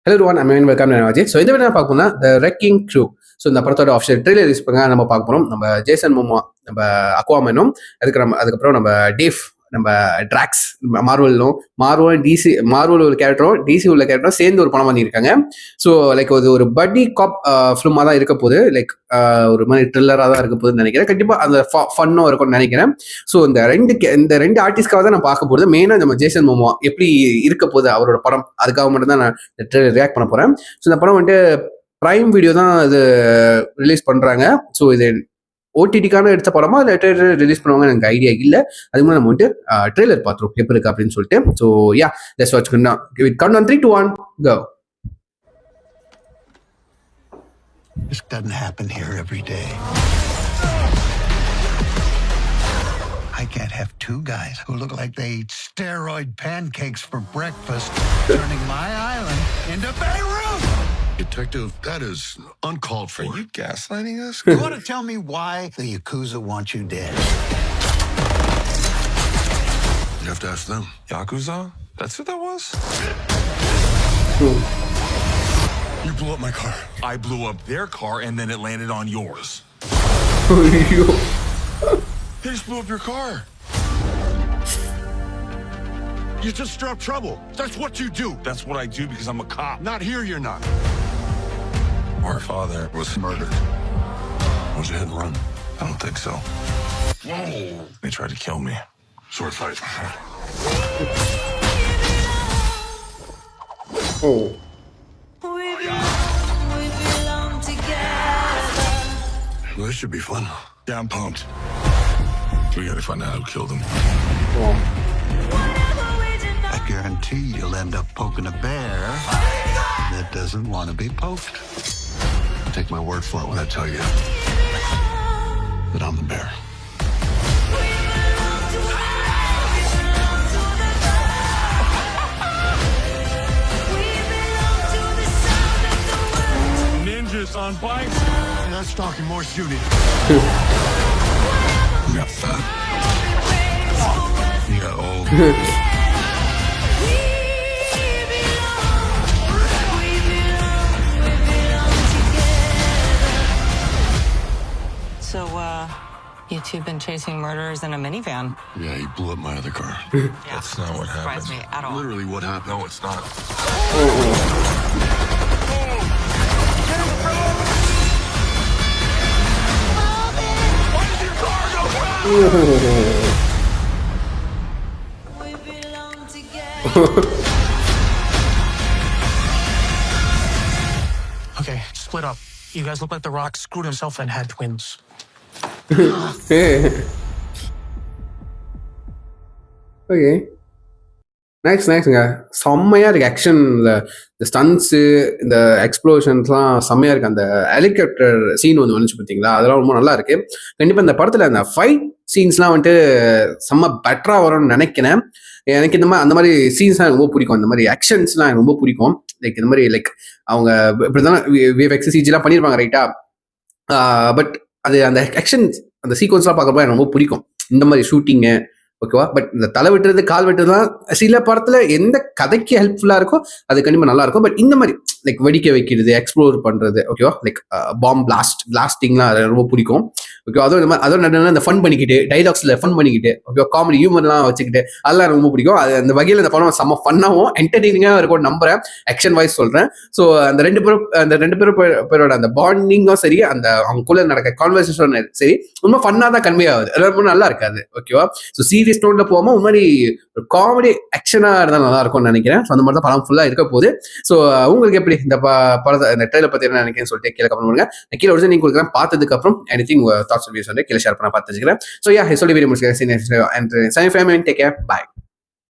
Hello one அமேன் welcome Ajay. So இந்த video பார்க்க போனால் த ரெக்கிங் க்ரூ. ஸோ இந்த படத்தோட ஆஃபிஷியல் ட்ரெய்லர் ரிலீஸ் பண்ண நம்ம பார்க்க போகிறோம். நம்ம ஜேசன் மோமோ, நம்ம அக்வாமேனும், அதுக்கப்புறம் நம்ம டேவ், நம்ம ட்ராக்ஸ், மார்வல் டிசி, மார்வல் ஒரு கேரக்டரும் டிசி உள்ள கேரக்டரும் சேர்ந்து ஒரு படம் பண்ணியிருக்காங்க. ஸோ லைக் ஒரு பட்டி காப் ஃபிலிமாக தான் இருக்க போகுது. லைக் ஒரு மாதிரி த்ரில்லராக தான் இருக்க போகுதுன்னு நினைக்கிறேன். கண்டிப்பாக அந்த ஃபன்னும் இருக்கும்னு நினைக்கிறேன். ஸோ இந்த ரெண்டு ஆர்டிஸ்ட்காக தான் நான் பார்க்க போகிறது. மெயினாக நம்ம ஜேசன் மோமோ எப்படி இருக்க போகுது அவரோட படம், அதுக்காக மட்டும் தான் நான் ரியாக்ட் பண்ண போகிறேன். ஸோ இந்த படம் வந்துட்டு ப்ரைம் வீடியோ தான் இது ரிலீஸ் பண்ணுறாங்க. ஸோ இது ஓடிடிக்கான எடுத்த படமா இல்லை ட்ரெய்லர் ரிலீஸ் பண்ணுவாங்க எனக்கு ஐடியா இல்லை. அதுக்கு முன்னாடி நம்ம வந்துட்டு ட்ரெய்லர் பார்த்துருவோம் எப்படி இருக்கு அப்படின்னு சொல்லிட்டு. So yeah, let's watch. Count on 3, 2, 1 go. This doesn't happen here every day. I can't have two guys who look like they eat steroid pancakes for breakfast turning my island into Beirut. Detective, that is uncalled for. Are you gaslighting us? You want to tell me why the Yakuza want you dead? You have to ask them. Yakuza? That's what that was? You blew up my car. I blew up their car and then it landed on yours. They just blew up your car. You just stir up trouble. That's what you do. That's what I do because I'm a cop. Not here, you're not. Our father Was murdered. Was a hit and run. I don't think so. Whoa. They tried to kill me. Sword fight. Oh. Well, this should be fun. Yeah, I'm pumped. We gotta find out who killed him. Oh. I guarantee you'll end up poking a bear that doesn't want to be poked. Take my word for it when I tell you that I'm the bear. Ninjas on bikes. That's talking more shooting. You got fat. You got old. So, you two been chasing murderers in a minivan? Yeah, he blew up my other car. That's not what Surprised happened. me at all. Literally what happened. No, it's not. Okay, split up. You guys look like The Rock screwed himself and had twins. Okay, நைஸ்ங்க. செம்மையாக இருக்குது action. இந்த stunts, இந்த எக்ஸ்ப்ளோஷன்ஸ்லாம் செம்மையாக இருக்குது. அந்த helicopter scene ஒன்று வந்துச்சு பார்த்தீங்களா, அதெல்லாம் ரொம்ப நல்லா இருக்குது. கண்டிப்பாக இந்த படத்தில் அந்த ஃபைட் சீன்ஸ்லாம் வந்துட்டு செம்ம பெட்டராக வரும்னு நினைக்கிறேன். எனக்கு அந்த மாதிரி சீன்ஸ்லாம் ரொம்ப பிடிக்கும். அந்த மாதிரி ஆக்ஷன்ஸ்லாம் எனக்கு ரொம்ப பிடிக்கும். லைக் இந்த மாதிரி லைக் அவங்க இப்படி தான் விஎஃப்எக்ஸ் சிஜிலாம் பண்ணியிருப்பாங்க ரைட்டா. பட் அது அந்த ஆக்ஷன்ஸ், அந்த சீக்வன்ஸ்லாம் பார்க்குறப்ப எனக்கு ரொம்ப பிடிக்கும். இந்த மாதிரி ஷூட்டிங்கு ஓகேவா. பட் இந்த தலை வெட்டுறது, கால் வெட்டுறதுலாம் சில படத்துல எந்த கதைக்கு ஹெல்ப்ஃபுல்லா இருக்கோ அது கண்டிப்பா நல்லா இருக்கும். பட் இந்த மாதிரி லைக் வெடிக்க வைக்கிறது, எக்ஸ்ப்ளோர் பண்றது ஓகேவா, லைக் பாம் பிளாஸ்டிங்லாம் அது ரொம்ப பிடிக்கும். ஓகே, அதோட நடுவில் இந்த ஃபன் பண்ணிக்கிட்டு, டைலாக்ஸ்ல ஃபன் பண்ணிக்கிட்டு ஓகேவா, காமெடி ஹியூமர்லாம் வச்சுக்கிட்டு அதெல்லாம் ரொம்ப பிடிக்கும். அது அந்த வகையில் இந்த படம் செம்ம ஃபன்னாகவும் என்டர்டெய்னிங்காக இருக்கும் நம்புறேன். ஆக்ஷன் வைஸ் சொல்றேன். ஸோ அந்த ரெண்டு பேரோட அந்த பாண்டிங்கும் சரி, அந்த அவங்களுக்குள்ள நடக்க கான்வர்சேஷன் சரி, ரொம்ப ஃபன்னாக தான் கன்வே ஆகுது. ரொம்ப நல்லா இருக்காது ஓகேவா. ஸோ சீரியஸ் நோட்ல போகாம ஒரு மாதிரி காமெடி ஆக்ஷனாக இருந்தால் நல்லா இருக்கும்னு நினைக்கிறேன். ஸோ அந்த மாதிரி தான் படம் ஃபுல்லாக இருக்க போகுது. ஸோ உங்களுக்கு எப்படி இந்த படத்தை, இந்த ட்ரெயிலர் பற்றி என்ன நினைக்கிறேன்னு சொல்லிட்டு கீழே கமெண்ட் பண்ணுங்க. கீழே ஒரு நீங்க கொடுக்குறேன் பார்த்ததுக்கு அப்புறம் எனிதிங் தாட்ஸ் ரிவ்யூஸ் வந்து கீழே ஷேர் பண்ண பார்த்துக்கிறேன். ஸோ யா, சொல்லி வீடியோ முடிச்சுக்கிறேன். டேக் கேர், பாய்.